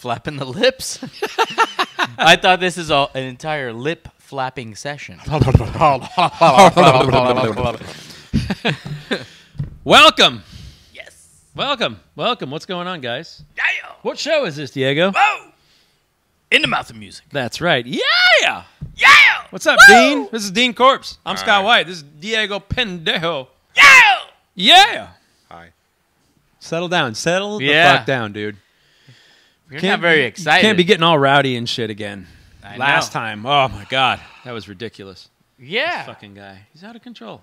Flapping the lips? I thought this is an entire lip flapping session. Welcome. Yes. Welcome. What's going on, guys? Yeah. What show is this, Diego? Whoa. In the mouth of music. That's right. Yeah. Yeah. What's up, Woo! Dean? This is Dean Corpse. I'm Scott right. White. This is Diego Pendejo. Yeah. Yeah. Hi. Settle down. Settle the Yeah. fuck down, dude. You're not very excited. Can't be getting all rowdy and shit again. I Last know. time. Oh, my God. That was ridiculous. Yeah. This fucking guy. He's out of control.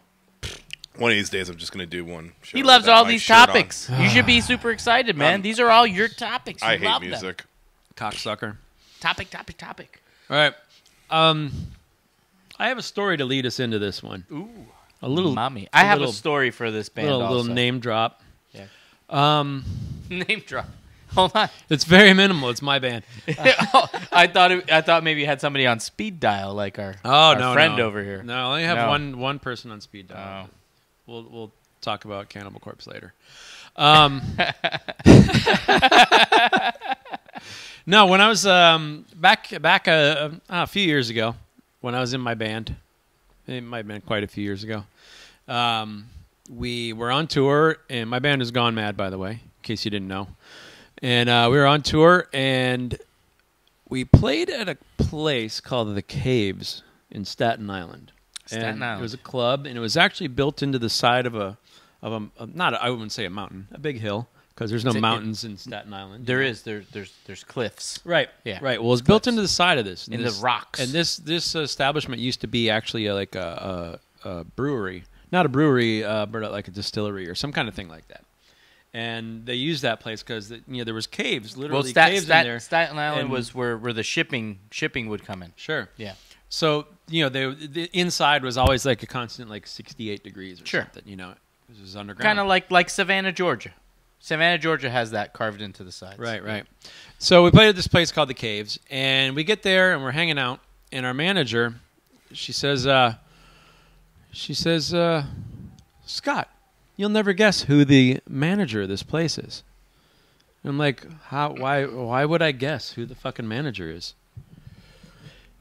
One of these days, I'm just going to do one show He loves without all my these shirt on. topics. You should be super excited, man. These are all your topics. You I hate love music. them. Cocksucker. Topic. All right. I have a story to lead us into this one. Ooh. A little Mommy. I have a little- story for this band little also. name drop. Yeah. Name drop. Hold on. It's very minimal. It's my band. I thought maybe you had somebody on speed dial like our no, friend no. over here. No, I only have No. one person on speed dial. Oh. We'll talk about Cannibal Corpse later. No, when I was back a few years ago, when I was in my band, it might have been quite a few years ago. We were on tour, and my band has gone mad, by the way, in case you didn't know. And we were on tour, and we played at a place called the Caves in Staten Island. Staten Island. It was a club, and it was actually built into the side of I wouldn't say a mountain, a big hill, because there's no mountains in Staten Island. There is. There's cliffs. Right. Yeah. Right. Well, it's built into the side of this. In the rocks. And this establishment used to be actually a brewery. Not a brewery, but like a distillery or some kind of thing like that. And they used that place because there was caves, literally caves in there. Staten Island And- was where the shipping would come in. Sure. Yeah. So, the inside was always like a constant 68 degrees or Sure. something, This was underground. Kind of like Savannah, Georgia. Savannah, Georgia has that carved into the sides. Right. So we played at this place called the Caves, and we get there and we're hanging out, and our manager, she says, Scott, you'll never guess who the manager of this place is. And I'm like, why would I guess who the fucking manager is?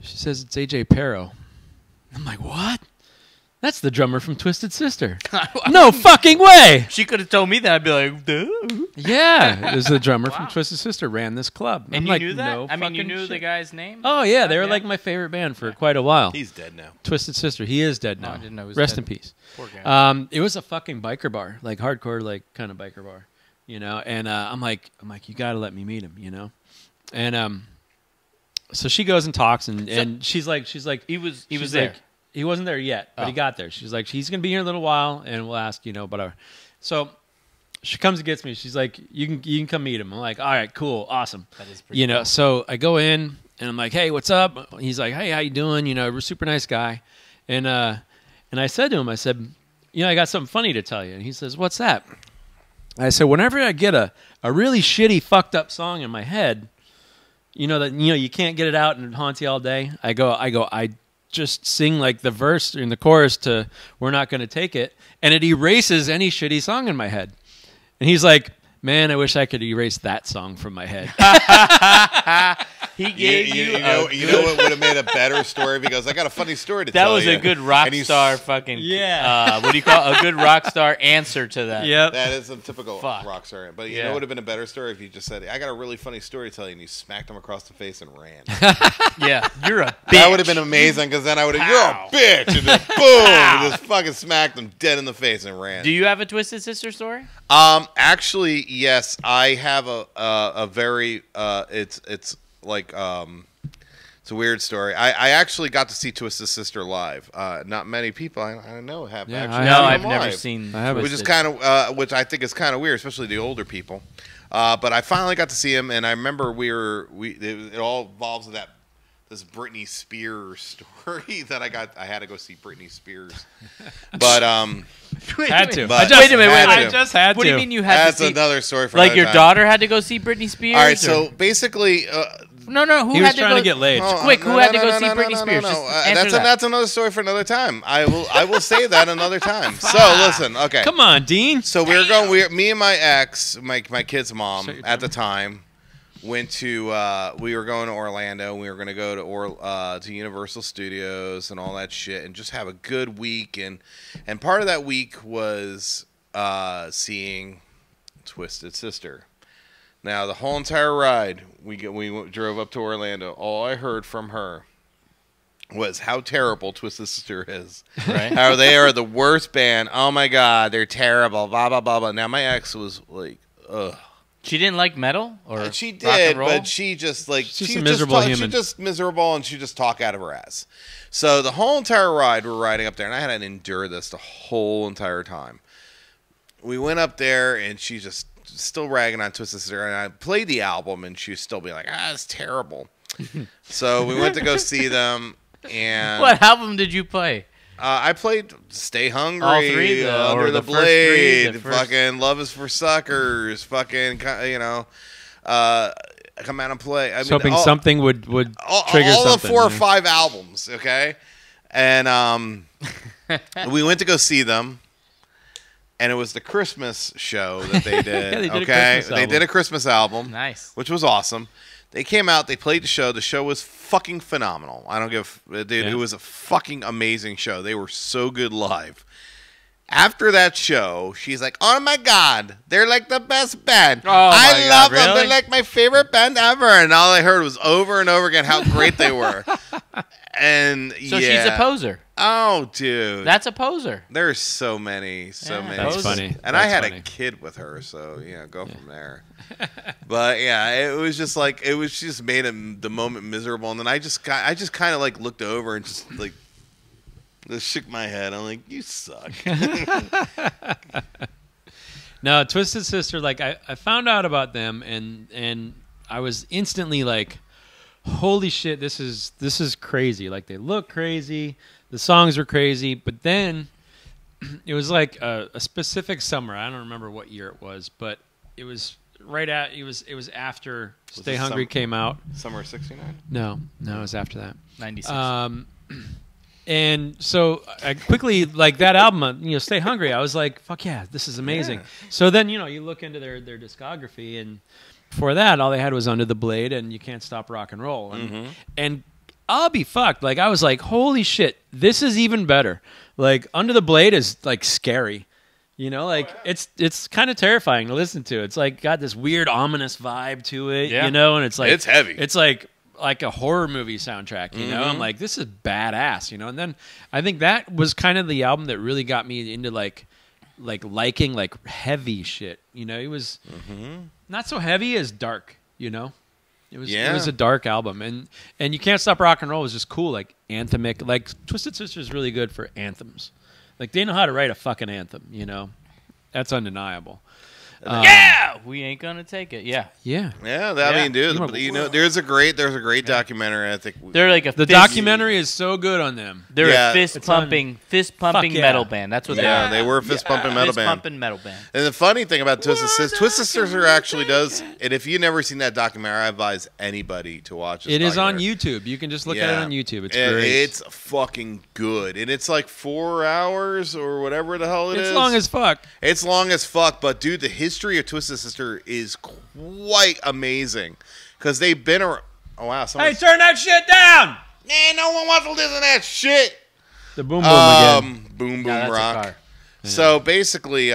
She says it's AJ Pero. I'm like, what? That's the drummer from Twisted Sister. No fucking way! She could have told me that. I'd be like, duh. Yeah, it was the drummer from Twisted Sister ran this club. And I'm you like, knew that? no I mean, you fucking knew shit. the guy's name? Oh, yeah, they were Yeah. like my favorite band for quite a while. He's dead now. Twisted Sister. He is dead now. I didn't know he was Rest dead. in peace. Poor guy. It was a fucking biker bar, like hardcore, kind of biker bar, And I'm like, you got to let me meet him, And so she goes and talks, and she's like, He was she's there. like, he wasn't there yet, but he got there. She's like, he's gonna be here in a little while, and we'll ask, whatever. So she comes and gets me. She's like, you can come meet him. I'm like, all right, cool, awesome. That is pretty cool. So I go in, and I'm like, hey, what's up? He's like, hey, how you doing? We're a super nice guy, and I said to him, I said, I got something funny to tell you. And he says, what's that? I said, whenever I get a really shitty, fucked up song in my head, that you can't get it out and it haunts you all day. I just sing like the verse in the chorus to "We're Not Gonna Take It," and it erases any shitty song in my head. And he's like, "Man, I wish I could erase that song from my head." He gave you You know what would have made a better story? Because I got a funny story to that tell was you. a good rock And he's- star fucking Yeah. what do you call it? A good rock star answer to that. Yep. That is a typical Fuck. rock star. But you Yeah. know what would have been a better story if you just said, I got a really funny story to tell you, and you smacked him across the face and ran. Yeah, you're a bitch. That would have been amazing, because then I would have, you're Pow. a bitch, and then boom, and just fucking smacked him dead in the face and ran. Do you have a Twisted Sister story? Actually, yes, I have a very it's like it's a weird story. I actually got to see Twisted Sister live. Not many people I know have Yeah, actually. I No, have I've seen them never live, seen. I haven't. which is Twisted. kind of which I think is kind of weird, especially the older people. But I finally got to see him, and I remember it all involves this Britney Spears story that I had to go see Britney Spears, but Had to. But- Wait a minute. I just had to. What do you mean you had that's to see? another story for Like another your time. daughter had to go see Britney Spears? All right, or- so basically, no. Who He had was to trying go to get laid. Quick, who had to go see Britney Spears? No, Just answer that. that's another story for another time. I will say that another time. So listen, okay. Come on, Dean. So me and my ex, my kid's mom Shut your at the time, went to we were going to Orlando. We were going to go to Universal Studios and all that shit, and just have a good week. And part of that week was seeing Twisted Sister. Now the whole entire ride, we drove up to Orlando. All I heard from her was how terrible Twisted Sister is. Right. How they are the worst band. Oh my God, they're terrible. Blah blah blah blah. Now my ex was like, ugh. She didn't like metal, or She rock and did, roll? but she just like She's she a just miserable human. She just miserable, and she just talk out of her ass. So the whole entire ride, we're riding up there, and I had to endure this the whole entire time. We went up there, and she just still ragging on Twisted Sister, and I played the album, and she would still be like, "Ah, it's terrible." So we went to go see them, and What album did you play? I played "Stay Hungry," All three, or "Under the the first three, Blade," the first- fucking "Love Is for Suckers," fucking come out and play. I mean, hoping something would trigger all something. the 4 or yeah. 5 albums, okay? And we went to go see them, and it was the Christmas show that they did. Yeah, they did a okay, Christmas they album. did a Christmas album, Nice. which was awesome. They came out, they played the show. The show was fucking phenomenal. I don't give, dude, Yeah. it was a fucking amazing show. They were so good live. After that show, she's like, "Oh my God, they're like the best band. Oh my I God, love them. really? They're like my favorite band ever." And all I heard was over and over again how great they were. And So yeah. she's a poser. Oh, dude, That's a poser. there's so many, Yeah, many. That's Those- funny. And I That's had funny. a kid with her, so go from there. But yeah, it was just like just made the moment miserable, and then I just kind of like looked over and just like just shook my head. I'm like, "You suck." No, Twisted Sister, like I found out about them and I was instantly like, holy shit, this is crazy. Like they look crazy, the songs were crazy, but then it was like a specific summer. I don't remember what year it was, but it was it was after Stay it Hungry came out. Summer of '69. No, it was after that. 96. And so I quickly, like that album, Stay Hungry, I was like, fuck yeah, this is amazing. Yeah. So then, you look into their discography, and before that, all they had was Under the Blade and You Can't Stop Rock and Roll. And I'll be fucked. Like, I was like, holy shit, this is even better. Like, Under the Blade is, like, scary. It's kind of terrifying to listen to. It's, like, got this weird, ominous vibe to it, Yeah. and it's like... It's heavy. It's like a horror movie soundtrack, I'm like, this is badass, and then I think that was kind of the album that really got me into like liking like heavy shit. It was not so heavy as dark, it was a dark album, and You Can't Stop Rock and Roll was just cool, like anthemic. Like Twisted Sister is really good for anthems. Like they know how to write a fucking anthem, that's undeniable. Yeah, we ain't gonna take it. Yeah, Yeah. Yeah, I Yeah. mean, dude, there's a great documentary. I think they're like a The fist, documentary is so good on them. They're Yeah. a fist It's on- pumping Fuck yeah. metal band. That's what yeah, they are. they were a fist pumping metal Fist band. pumping metal band. And the funny thing about Twisted Sister actually does, and if you've never seen that documentary, I advise anybody to watch this. It is on documentary. YouTube. You can just look at it on YouTube. It's And great. it's fucking good, and it's like 4 hours or whatever the hell it is. It's long as fuck. It's long as fuck, but dude, the history of Twisted Sister is quite amazing because they've been around. Oh wow! Hey, turn that shit down! Man, no one wants to listen to that shit. The boom boom again. Boom boom Yeah, that's a rock. car. So basically,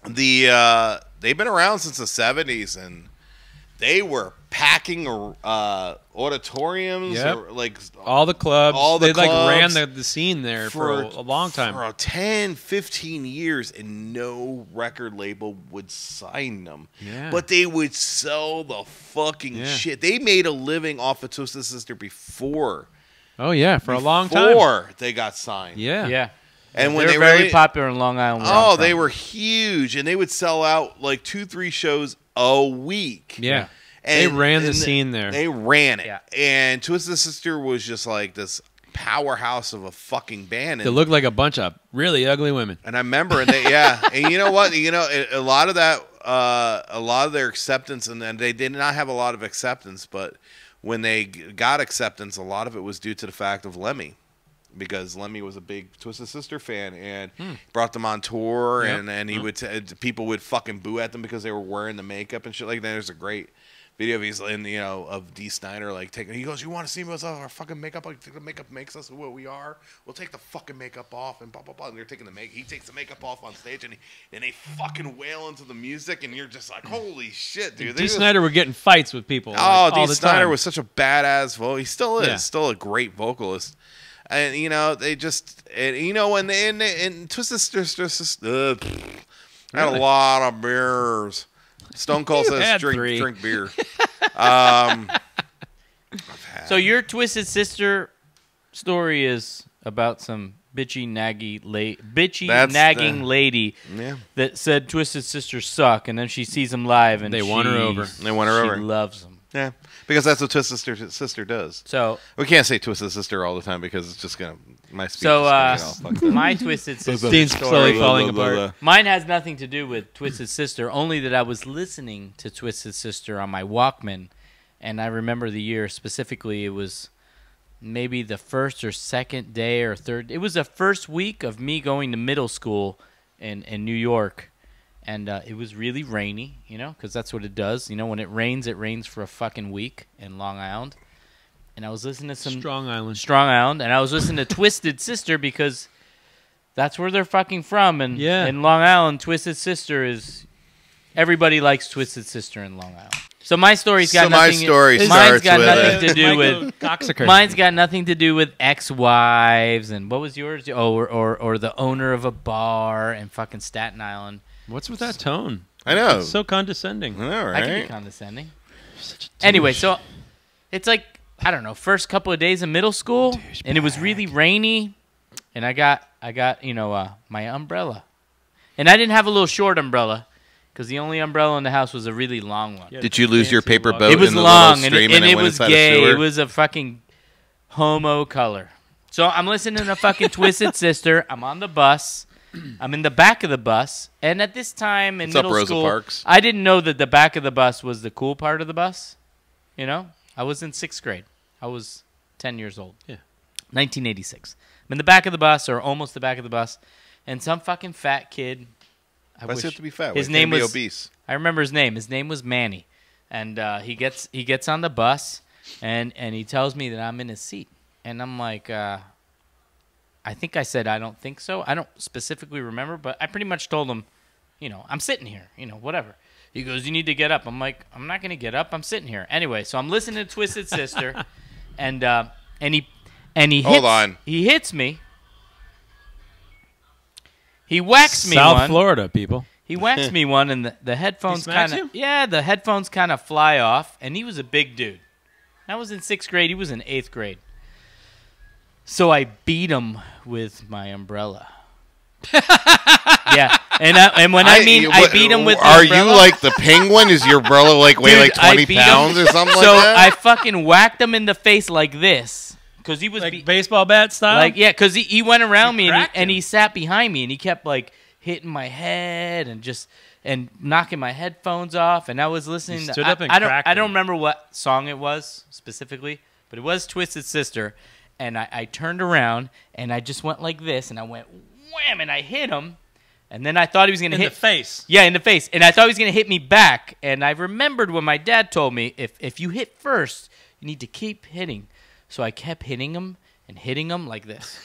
they've been around since the '70s, and they were packing auditoriums, Yep. or like All the clubs. all the they like ran clubs the scene there for a long time. for 10, 15 years, and no record label would sign them. Yeah. But they would sell the fucking Yeah. shit. They made a living off of Twisted Sister before Oh yeah, for a long time. Before they got signed. Yeah. Yeah. And when They're they very really, popular in Long Island. where oh, I'm they from. were huge, and they would sell out like 2-3 shows a week. Yeah. And, They ran the and scene there. They ran it. Yeah. And Twisted Sister was just like this powerhouse of a fucking band. They And, look like a bunch of really ugly women. and I remember, and they, yeah. And you know what? A lot of that, a lot of their acceptance, and then they did not have a lot of acceptance, but when they got acceptance, a lot of it was due to the fact of Lemmy. Because Lemmy was a big Twisted Sister fan and brought them on tour, Yep. and he would people would fucking boo at them because they were wearing the makeup and shit like that. There's a great video of he's in, of Dee Snider like taking. He goes, "You want to see us our fucking makeup? Like the makeup makes us who we are. We'll take the fucking makeup off and blah blah blah." And they're taking he takes the makeup off on stage and they fucking wail into the music and you're just like, "Holy shit, dude!" Dee Snider were getting fights with people. Oh, Dee Snider was such a badass vocal. He still is, Yeah. still a great vocalist. And they just, and Twisted Sister had a lot of beers. Stone Cold says drink beer. So your Twisted Sister story is about some nagging lady that said Twisted Sisters suck, and then she sees them live and They won her over. They won her over. She loves them. Yeah, because that's what Twisted Sister does. So we can't say Twisted Sister all the time because it's just my speech. So is gonna get all fucked up. my Twisted Sister Dean's story slowly falling apart. Mine has nothing to do with Twisted Sister, only that I was listening to Twisted Sister on my Walkman, and I remember the year specifically. It was maybe the first or second day or third. It was the first week of me going to middle school in New York, and it was really rainy, because that's what it does. When it rains for a fucking week in Long Island. And I was listening to some Strong Island, and I was listening to Twisted Sister because that's where they're fucking from. And Yeah. in Long Island, Twisted Sister is everybody likes Twisted Sister in Long Island. So my story's got nothing. Mine's got nothing to do with cocksucker. Mine's got nothing to do with ex-wives. And what was yours? Oh, or the owner of a bar in fucking Staten Island. What's with that tone? I know. It's so condescending. I know, right? I can be condescending. Anyway, so it's like, I don't know, first couple of days of middle school, and it was really rainy, and I got my umbrella, and I didn't have a little short umbrella because the only umbrella in the house was a really long one. Yeah. Did you lose your paper boat? It was in the long, little and stream it went was inside a gay. sewer? It was a fucking homo color. So I'm listening to fucking Twisted Sister. I'm on the bus. I'm in the back of the bus, and at this time in middle Rosa school, Parks? I didn't know that the back of the bus was the cool part of the bus. I was in 6th grade. I was 10 years old. Yeah. 1986. I'm in the back of the bus, or almost the back of the bus, and some fucking fat kid. Why does it have to be fat? His Why name can't it was be obese. I remember his name. His name was Manny, and he gets on the bus, and he tells me that I'm in his seat, and I'm like, I think I said I don't think so. I don't specifically remember, but I pretty much told him, I'm sitting here, whatever. He goes, "You need to get up." I'm like, "I'm not gonna get up. I'm sitting here." Anyway, so I'm listening to Twisted Sister, and he Hold on. He hits me. He whacks me South one. Florida, people. He whacks me one, and the headphones smacks kind of you? the headphones kind of fly off. And he was a big dude. I was in 6th grade. He was in 8th grade. So I beat him with my umbrella. Yeah, and when I beat him with the Are umbrella, you like the penguin? Is your umbrella weigh Dude, like 20 pounds or something so like that? I fucking whacked him in the face like this because he was Baseball bat style? because he went around me cracked and him. he sat behind me and he kept like hitting my head and knocking my headphones off, and I was listening. He stood up and cracked I don't him. remember what song it was specifically, but it was Twisted Sister. And I turned around and I just went like this, and I went wham, and I hit him. And then I thought he was going to hit the face. Yeah, in the face. And I thought he was going to hit me back. And I remembered when my dad told me, if you hit first, you need to keep hitting. So I kept hitting him and hitting him like this.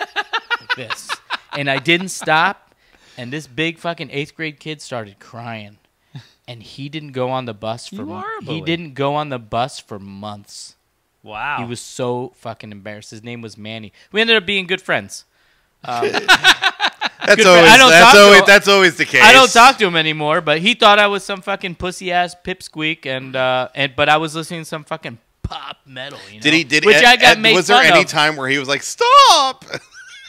Like this. And I didn't stop. And this big fucking 8th grade kid started crying. And he didn't go on the bus for bully. months. Wow. He was so fucking embarrassed. His name was Manny. We ended up being good friends. That's always the case. I don't talk to him anymore, but he thought I was some fucking pussy ass pipsqueak, but I was listening to some fucking pop metal. Was there any time where he was like, "Stop"?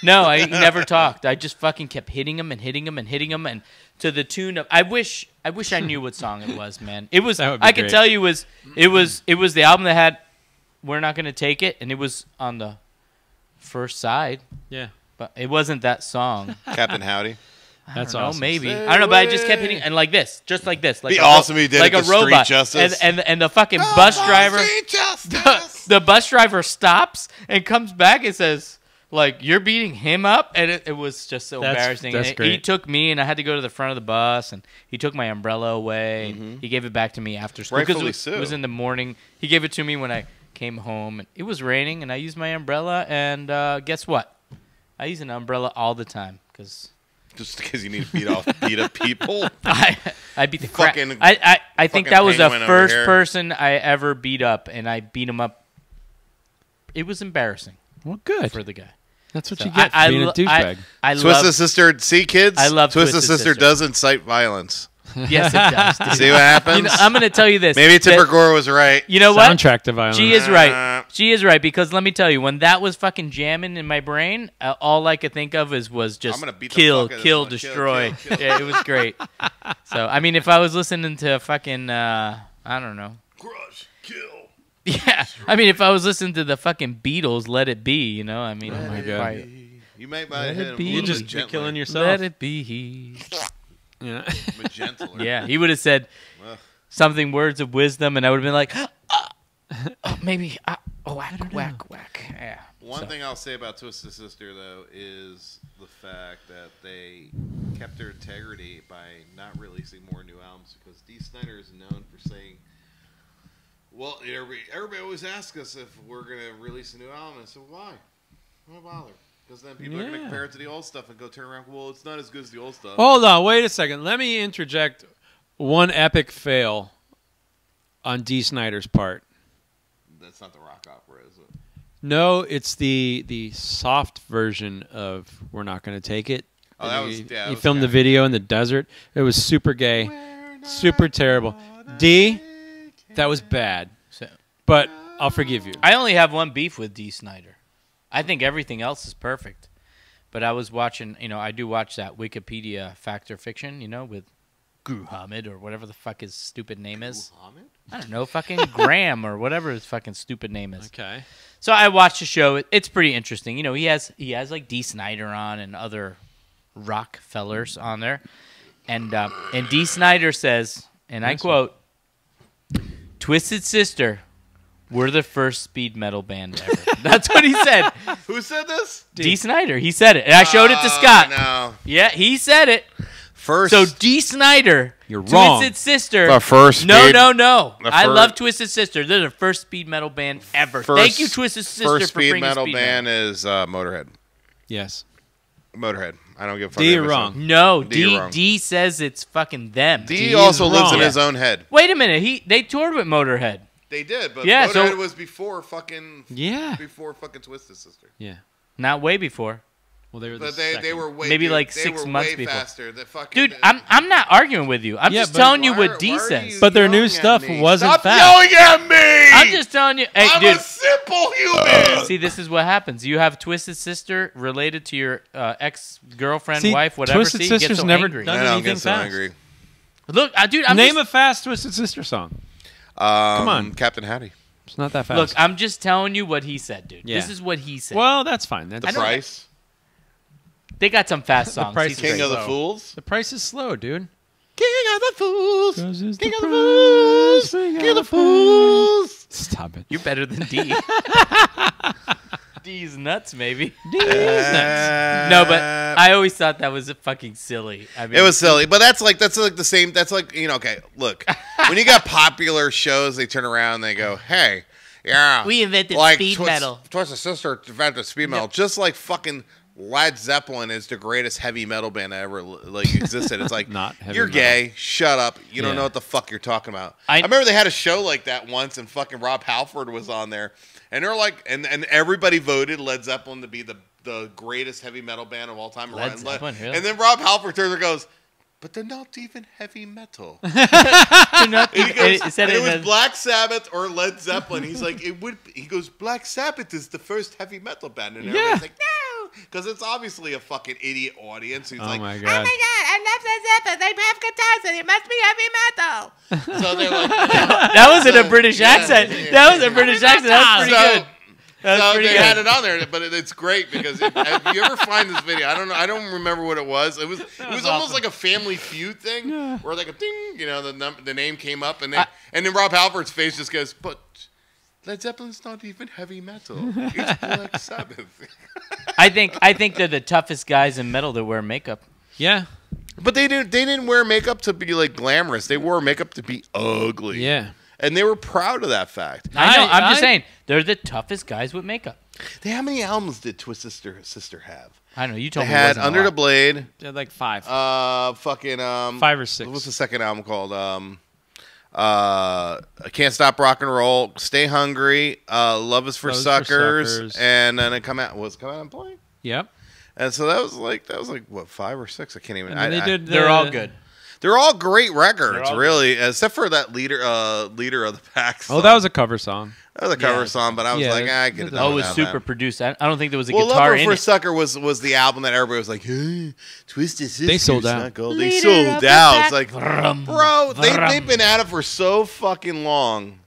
No, he never talked. I just fucking kept hitting him and hitting him and hitting him, and to the tune of I wish I knew what song it was, man. It was I can tell you it was the album that had "We're Not Gonna Take It," and it was on the first side. Yeah. But it wasn't that song. Captain Howdy. That's I don't know, awesome. maybe. I don't know, but I just kept hitting and like this, just like this, like Be awesome. He did like it a to robot. Street Justice. And the fucking bus driver, Street Justice. the bus driver stops and comes back and says, Like, you're beating him up? And it was just so That's embarrassing. And great. He took me, and I had to go to the front of the bus, and he took my umbrella away. And he gave it back to me after school. Rightfully It was in the morning. He gave it to me when I came home. And it was raining, and I used my umbrella. And guess what? I use an umbrella all the time because... Just because you need to beat up people. I beat the crap. Fucking- I think that was the penguin over first here. person I ever beat up, and I beat him up. It was embarrassing Well, good. for the guy. That's what So you get for being a douchebag. I Twisted love. Sister, see kids? I love Twisted Twisted Sister Sister. does incite violence. Yes, it does. Dude. See what happens? You know, I'm going to tell you this. Maybe Tipper that- Gore was right. You know what? Soundtrack to violence. She is right. She is right because let me tell you, when that was fucking jamming in my brain, all I could think of was just I'm gonna beat the kill, fuck out of this kill, one. destroy. Kill. Yeah, it was great. So I mean, if I was listening to fucking, I don't know. Crush, kill. Yeah, I mean, if I was listening to the fucking Beatles, Let It Be, you know, I mean, Oh my God. right. You might Let hit it him be. a You little just bit be gentler. killing yourself. Let it be. Yeah. But gentler. Yeah, he would have said Ugh. something, words of wisdom, and I would have been like, maybe, whack. Yeah. One So- thing I'll say about Twisted Sister, though, is the fact that they kept their integrity by not releasing more new albums because Dee Snider is known for saying, well, everybody always asks us if we're going to release a new album. I said, why? Why bother? Because then people are going to Yeah. compare it to the old stuff and go turn around, well, it's not as good as the old stuff. Hold on, wait a second. Let me interject one epic fail on Dee Snider's part. That's not the rock opera, is it? No, it's the soft version of "We're Not Gonna Take It." Oh, that was, he, yeah. he filmed the video in the desert. It was super gay, super terrible. D, that was bad, So, but I'll forgive you. I only have one beef with Dee Snider. I think everything else is perfect. But I was watching, I do watch that Wikipedia Fact or Fiction, with Guru Hamid or whatever the fuck his stupid name is. Muhammad? I don't know, fucking Graham or whatever his fucking stupid name is. Okay. So I watched the show. It's pretty interesting. He has like Dee Snider on and other rock fellers on there. And Dee Snider says, and I quote, Twisted Sister, we're the first speed metal band ever. That's what he said. Who said this? Dee Snider. He said it. And I showed it to Scott. No. Yeah, he said it. First. So Dee Snider, You're wrong. Twisted Sister. The first No. speed- I fir- love Twisted Sister. They're the first speed metal band ever. Thank you, Twisted Sister, First for speed bringing metal speed band metal. is Motorhead. Yes. Motorhead. I don't give a fuck. D, what you're anybody wrong. says. No, D, you're D wrong. D says it's fucking them. D D also is lives in wrong. his own head. Wait a minute. They toured with Motorhead. They did, but Yeah, Motorhead so- was before fucking Twisted Sister. Yeah. Not way before. Well, they were the But they second. were way Maybe dude, like they 6 were months way before. faster. The fucking, Dude, I'm not arguing with you. I'm Yeah, just but telling you why what are- D why are says. you But their new yelling at stuff me? wasn't Stop fast. yelling at me! I'm just telling you. Hey, I'm dude. a simple human. See, this is what happens. You have Twisted Sister related to your ex-girlfriend, See, wife, whatever. Twisted See, get Sister's so never angry. done I don't anything get so fast. angry. Look, dude, I'm Name just, a fast Twisted Sister song. Come on. Captain Howdy. It's not that fast. look. I'm just telling you what he said, dude. Yeah. This is what he said. well, that's fine. That's The Price. They got some fast songs. Price He's is great. King of the slow. Fools. The price is slow, dude. King of the Fools. Goes is King the of the price, Fools. we King of the gotta Fools. Stop it. You're better than D. D's nuts, maybe. No, but I always thought that was fucking silly. I mean, It was silly, but that's like the same. That's like okay. Look, when you got popular shows, they turn around and they go, "Hey, yeah, We invented like speed metal." Twisted Sister invented speed metal, just like fucking Led Zeppelin is the greatest heavy metal band that ever existed. It's like Not heavy you're metal. gay. Shut up. You don't Yeah. know what the fuck you're talking about. I- I remember they had a show like that once, and fucking Rob Halford was on there, and they're like, and everybody voted Led Zeppelin to be the greatest heavy metal band of all time. Led Zeppelin, really? And then Rob Halford turns and goes, but they're not even heavy metal. They're not And he even- goes, it said and it in was the- Black Sabbath or Led Zeppelin. He's like, he goes, Black Sabbath is the first heavy metal band. And everybody's like, no, because it's obviously a fucking idiot audience. He's Oh like, my oh God. my God, I love Led Zeppelin. They have guitars and it must be heavy metal. So they're like, That wasn't a British accent. yeah. That was a British accent. That was pretty good. That was So pretty they good. had it on there, but it's great because if you ever find this video, I don't remember what it was. It was almost awesome. like a Family Feud thing, where like a ding, the name came up, and then Rob Halford's face just goes, but Led Zeppelin's not even heavy metal. It's Black Sabbath. I think they're the toughest guys in metal that wear makeup. Yeah. But they didn't wear makeup to be like glamorous. They wore makeup to be ugly. Yeah. And they were proud of that fact. I know. I'm just saying they're the toughest guys with makeup. How many albums did Twisted Sister have? I know. You They told me. had Under the Blade. They're like 5. 5 or 6. What's the second album called? I Can't Stop Rock and Roll, Stay Hungry, Love Is for Suckers, and then it come out and play. Yep. And so that was like what, 5 or 6? I can't even. They're all good. They're all great records, all really, except for that leader of the pack. Song. Oh, that was a cover song. That was a cover song, but I was like, I could have done it was without super that. produced. I don't think there was a Well, guitar Lover in for it. Sucker was the album that everybody was like, hey, Twisted Sister. They sold out. They Leader sold of the out. pack. It's like, Vroom, bro, vroom. they've been at it for so fucking long.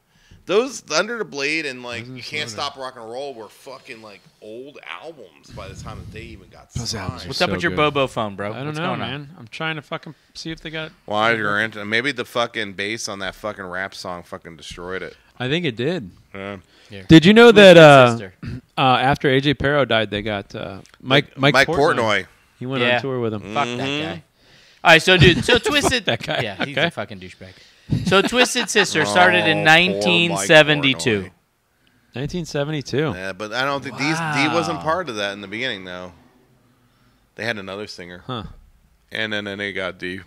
Those Under the Blade and like You Can't Stop Rock and Roll were fucking like old albums by the time that they even got signed. What's up with your good. Bobo phone, bro? I don't What's know, going on? man. I'm trying to fucking see if they got. Why you're into? Maybe the fucking bass on that fucking rap song fucking destroyed it. I think it did. Yeah. Here. Did you know Twisted that Sister. after AJ Pero died, they got Mike Portnoy. He went Yeah. on tour with him. Fuck that guy. All right, so dude, Twisted. That guy. Yeah, he's Okay. a fucking douchebag. So Twisted Sister started in Oh, poor Mike 1972. Portnoy. 1972. Yeah, but I don't think Dee wasn't part of that in the beginning, though. They had another singer, Huh. and then they got D.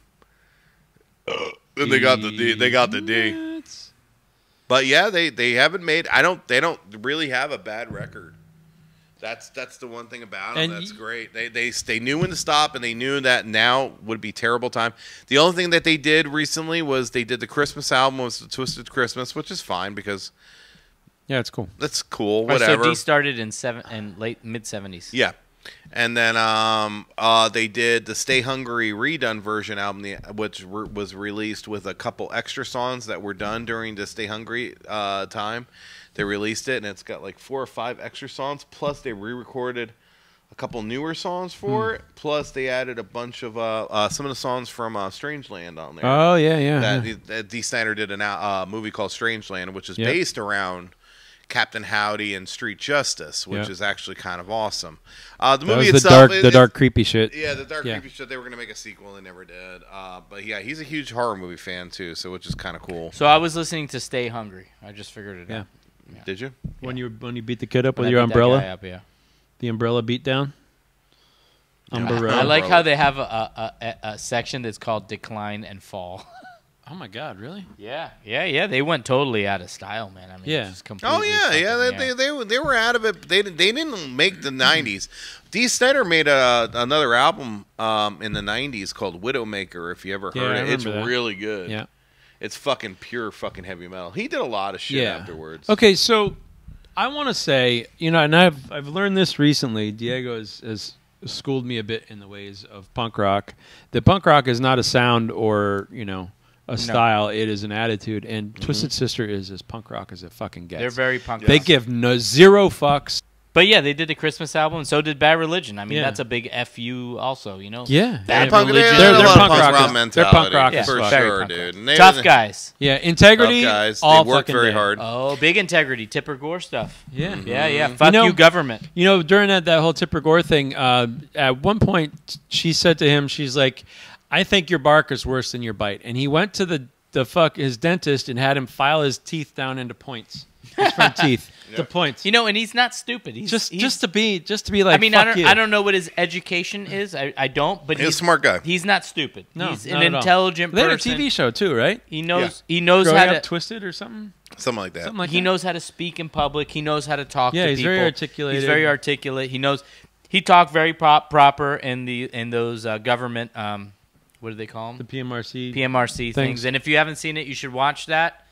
Then they got the D. They got the D. What? But yeah, they haven't made. They don't really have a bad record. That's the one thing about them. And That's great. They knew when to stop, and they knew that now would be terrible time. The only thing that they did recently was they did the Christmas album, was the Twisted Christmas, which is fine because Yeah, it's cool. that's cool. Right, Whatever. So D started in late mid 70s. Yeah. And then they did the Stay Hungry redone version album, which was released with a couple extra songs that were done during the Stay Hungry time. They released it, and it's got like 4 or 5 extra songs. Plus, they re-recorded a couple newer songs for it. Plus, they added a bunch of some of the songs from Strangeland on there. Oh yeah. That Dee Snider did a movie called Strangeland, which is based around Captain Howdy and Street Justice, which is actually kind of awesome. The movie was itself, the dark creepy shit. yeah, the dark creepy shit. They were going to make a sequel, they never did. But yeah, he's a huge horror movie fan too, so which is kind of cool. So I was listening to Stay Hungry. I just figured it out. Did you? When you beat the kid up When with I your beat that umbrella, guy up, yeah. the umbrella beat down. Umbrella. I like how they have a section that's called Decline and Fall. Oh my god, really? Yeah. They went totally out of style, man. I mean, Yeah. just completely Oh yeah. They were out of it. They didn't make the '90s. Dee Snider made another album in the '90s called Widowmaker. If you ever Yeah, heard I it, it's remember that. really good. Yeah. It's fucking pure fucking heavy metal. He did a lot of shit afterwards. Okay, so I want to say, and I've learned this recently. Diego has schooled me a bit in the ways of punk rock. That punk rock is not a sound or a style. It is an attitude, and Twisted Sister is as punk rock as it fucking gets. They're very punk rock. They give zero fucks. But yeah, they did the Christmas album, and so did Bad Religion. I mean, Yeah. that's a big FU also, Yeah, Bad Punk, Religion. they're They're a punk punk rock. rock They're mentality. punk rock Yeah, as for fuck. very sure, punk dude. rock. And they- Tough guys. Yeah, Tough integrity. guys. They all worked fucking very day. hard. Oh, big integrity. Tipper Gore stuff. Yeah, Yeah. Fuck you, government. During that whole Tipper Gore thing, at one point she said to him, she's like, "I think your bark is worse than your bite," and he went to his dentist and had him file his teeth down into points. His front teeth to points. And he's not stupid. He's Just to be like. I mean, fuck you. I don't know what his education is. I don't. But He's a smart guy. He's not stupid. No, he's not an at all. intelligent They had a person. TV show too, right? He knows. He knows Growing how Up to. Twisted or something. Something like that. Something like He that. knows how to speak in public. He knows how to talk Yeah, to he's people. very articulated. He's very articulate. He knows. He talked very proper in those government. What do they call them? The PMRC. PMRC things. And if you haven't seen it, you should watch that.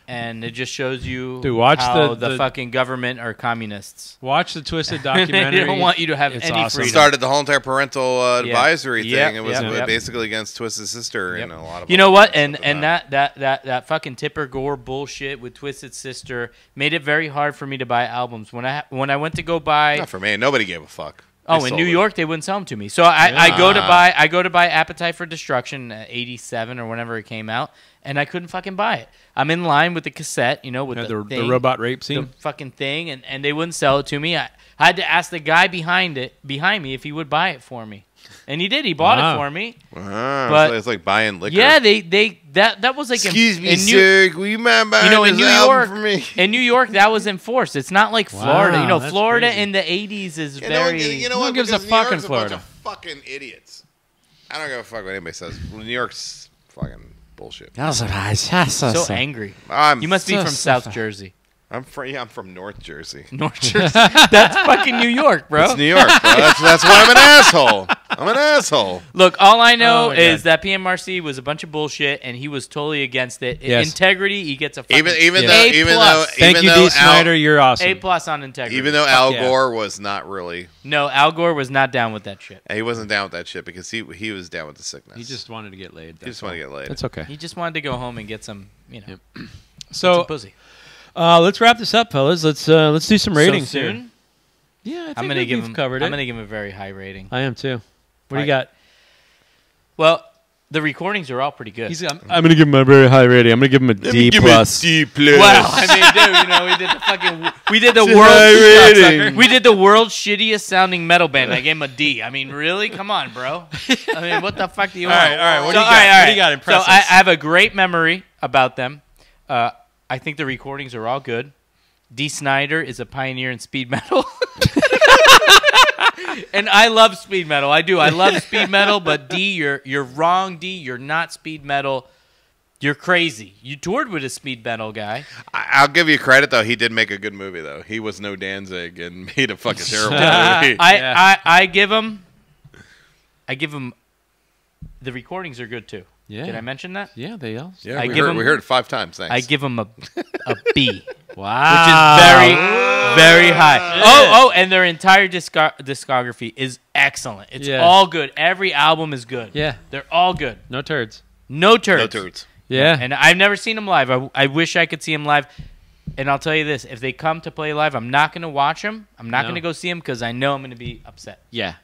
And it just shows you Dude, watch how the- the fucking government are communists. Watch the Twisted documentary. They don't want you to have It's any awesome. freedom. Started the whole entire parental advisory Yep, thing. It was yep. basically against Twisted Sister Yep. and a lot of. You know other what? stuff And about it. that fucking Tipper Gore bullshit with Twisted Sister made it very hard for me to buy albums. When I went to go buy, Not for me. Nobody gave a fuck. Oh, in New York, they wouldn't sell them to me. So I go to buy Appetite for Destruction, '87 or whenever it came out, and I couldn't fucking buy it. I'm in line with the cassette, with the thing, robot rape scene, the fucking thing, and they wouldn't sell it to me. I had to ask the guy behind me if he would buy it for me, and he did. He bought it for me. Wow. But it's like buying liquor. yeah, that was like excuse me, sir, will you mind buying in this New album York, for me? In New York, that was enforced. It's not like Florida. Wow, Florida crazy. in the '80s is You very. know what? Who gives a Because New fuck in York's a bunch Florida? of fucking idiots. I don't give a fuck what anybody says. New York's fucking bullshit. so angry. You must be from South Jersey. I'm from North Jersey. North Jersey. That's fucking New York, bro. It's New York, bro. That's why I'm an asshole. I'm an asshole. Look, all I know Oh my is God. that PMRC was a bunch of bullshit, and he was totally against it. Yes. Integrity, he gets a fucking Even A+. Thank you, Dee Snider. You're awesome. A+ on integrity. Even though Al yeah. Gore was not really, No, Al Gore was not down with that shit. he wasn't down with that shit because he was down with the sickness. He just wanted to get laid. He just wanted to get laid. That's okay. He just wanted to go home and get some, Yep. some So pussy. let's wrap this up, fellas. Let's do some ratings so here. soon? Yeah, I think I'm gonna give we've him. covered I'm it. gonna give him a very high rating. I am too. What do you Right. got? Well, the recordings are all pretty good. I'm going to give him a very high rating. I'm going to give him a D plus. D plus. Wow, I mean, dude, we did the It's a world, high rating. we did the world's shittiest sounding metal band. I gave him a D. I mean, really? Come on, bro. I mean, what the fuck do you want? All right. What do you got? All right. What do you got? Impress So I us. have a great memory about them. I think the recordings are all good. Dee Snider is a pioneer in speed metal. And I love speed metal. I do. I love speed metal, but D, you're wrong, D. You're not speed metal. You're crazy. You toured with a speed metal guy. I'll give you credit though. He did make a good movie though. He was no Danzig and made a fucking terrible movie. I give him the recordings are good too. Yeah. Did I mention that? Yeah, they all. Yeah, I we give heard, him- we heard it 5 times. Thanks. I give him a B. Wow. Which is very high. Oh, and their entire discography is excellent. It's Yeah. all good. Every album is good. Yeah. They're all good. No turds. No turds. no turds. Yeah. And I've never seen them live. I wish I could see them live. And I'll tell you this: if they come to play live, I'm not going to watch them. I'm not No. going to go see them because I know I'm going to be upset. Yeah.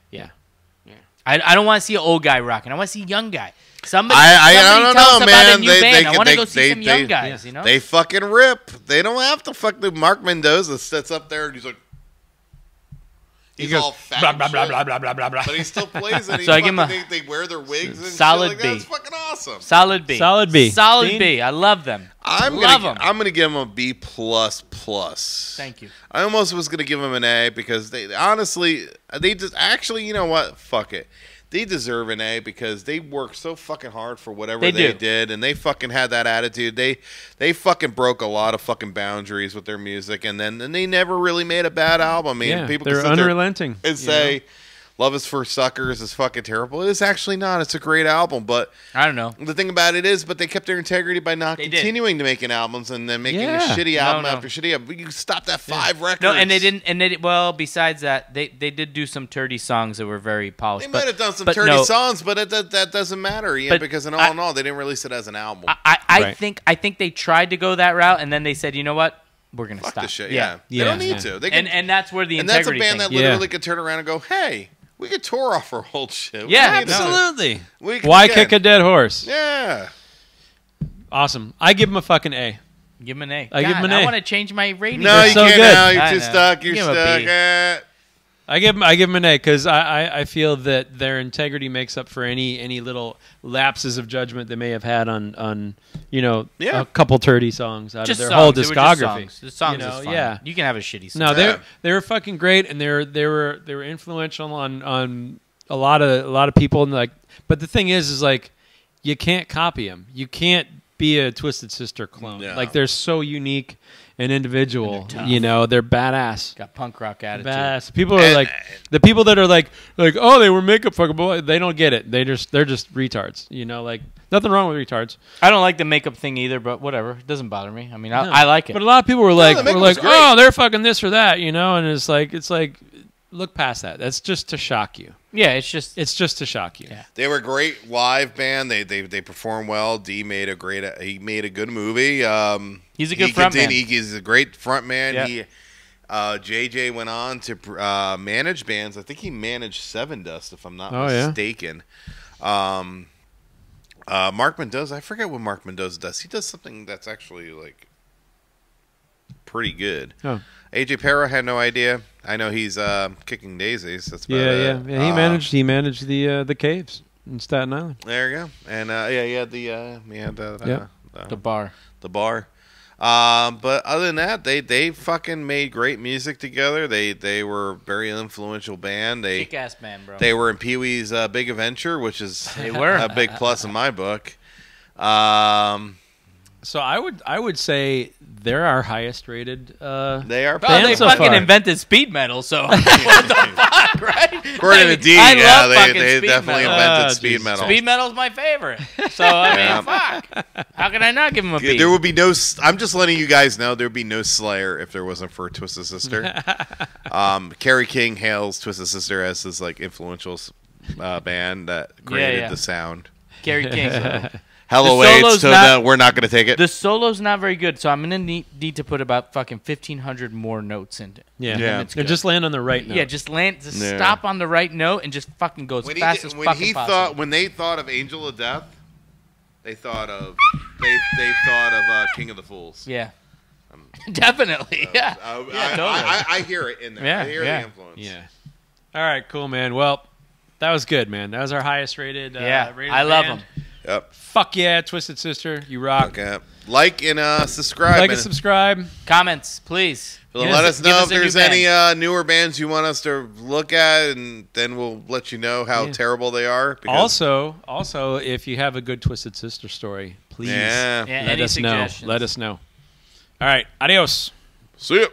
I don't want to see an old guy rocking. I want to see a young guy. Somebody don't tell us know, about man. a new They- band. they- I want to they- go see they- some young they- guys. You know. They fucking rip. They don't have to fuck the Mark Mendoza sits up there and he's like, he's goes, all fat, blah, and blah, blah, shit, blah, blah, blah, blah, blah. but he still plays it. So I give him they wear their wigs and solid shit like that. B. It's fucking awesome. Solid B. Solid B. Solid Dean? B. I love them. I'm love gonna them. I'm gonna give him a B plus plus. Thank you. I almost was gonna give him an A because they honestly they just actually, you know what? Fuck it. They deserve an A because they worked so fucking hard for whatever They they do. did, and they fucking had that attitude. They fucking broke a lot of fucking boundaries with their music, and they never really made a bad album. I mean, Yeah. people They're can sit there unrelenting. and say "Love Is for Suckers" is fucking terrible. It's actually not. It's a great album, but I don't know. the thing about it is, but they kept their integrity by not They did. continuing to making albums and then making Yeah. a shitty No, album no. after shitty album. You stopped at 5 records. No, and they didn't. And they well, besides that, they did do some turdy songs that were very polished. They but, might have done some but 30 no, songs, but that doesn't matter, But because in I- all, they didn't release it as an album. I Right. think they tried to go that route, and then they said, you know what, we're gonna Fuck stop. this shit. Yeah. They Yeah. don't need Yeah. to. They can, And that's where the and that's a integrity band that thing. literally could turn around and go, "Hey, we could tour off our old shit." We Yeah, don't need to- Absolutely. we could Why again. kick a dead horse? Yeah. Awesome. I give him a fucking A. Give him an A. I give him an A. I want to change my rating. No, They're you so can't good. now. You're I too know. stuck. You're Give 'em a stuck. B. I give him an A because I feel that their integrity makes up for any little lapses of judgment they may have had on Yeah. a couple turdy songs out Just of their songs. whole They were just discography. songs. The songs You know, is fine. yeah. You can have a shitty song. No, Yeah. they were fucking great, and they were influential on a lot of people, and but the thing is like you can't copy them. You can't be a Twisted Sister clone. No. Like they're so unique and individual. And they're tough. You know, they're badass. Got punk rock attitude. Badass. People are And- like the people that are like oh, they were makeup fucking boy. They don't get it. They're just retards. You know, like nothing wrong with retards. I don't like the makeup thing either, but whatever. It doesn't bother me. I mean, No. I like it. But a lot of people were like, the makeup was great. oh, they're fucking this or that, you know, and it's like look past that. That's just to shock you. Yeah, it's just It's just to shock you. Yeah. They were a great live band. They performed well. Dee made a good movie. He's a good front man. He's a great front man. Yeah. JJ went on to manage bands. I think he managed Seven Dust, if I'm not yeah. mistaken. Mark Mendoza, I forget what Mark Mendoza does. He does something that's actually like pretty good. Oh. AJ Pero, had no idea. I know he's kicking daisies. That's about it. Yeah. He managed the caves in Staten Island. There you go. And he had the bar. The bar. But other than that, they fucking made great music together. They were a very influential band. Kick-ass band, bro. They were in Pee Wee's Big Adventure, which is They were. a big plus in my book. So I would say they're our highest rated. They are. Oh, they so fucking far. invented speed metal, so what the fuck, right? According to Dee, I love they fucking definitely speed metal. invented speed Jesus. metal. Speed metal's my favorite. So I mean, fuck. How can I not give him a beat? There would be no. I'm just letting you guys know there would be no Slayer if there wasn't for Twisted Sister. Kerry King hails Twisted Sister as his like influential band that created the sound. Gary King. Hello, The solo's AIDS, so not- we're not going to take it. The solo's not very good, so I'm gonna need to put about fucking 1,500 more notes into it. Yeah, Yeah. They just land on the right note. Yeah, just Yeah. stop on the right note and just fucking go as fast as fucking possible. When they thought of Angel of Death, they thought of King of the Fools. Yeah, definitely. Yeah, totally. I hear it in there. Yeah, I hear yeah. the influence. Yeah. All right, cool, man. Well, that was good, man. That was our highest rated. Rated I love band. them. Yep. Fuck yeah, Twisted Sister, you rock. Okay. Like and subscribe. Like and subscribe. Comments, please. Let us Give know us if a new there's band. any newer bands you want us to look at, and then we'll let you know how terrible they are. because- Also, if you have a good Twisted Sister story, please Yeah. Yeah, let any us know. suggestions? Let us know. All right, adios. See ya.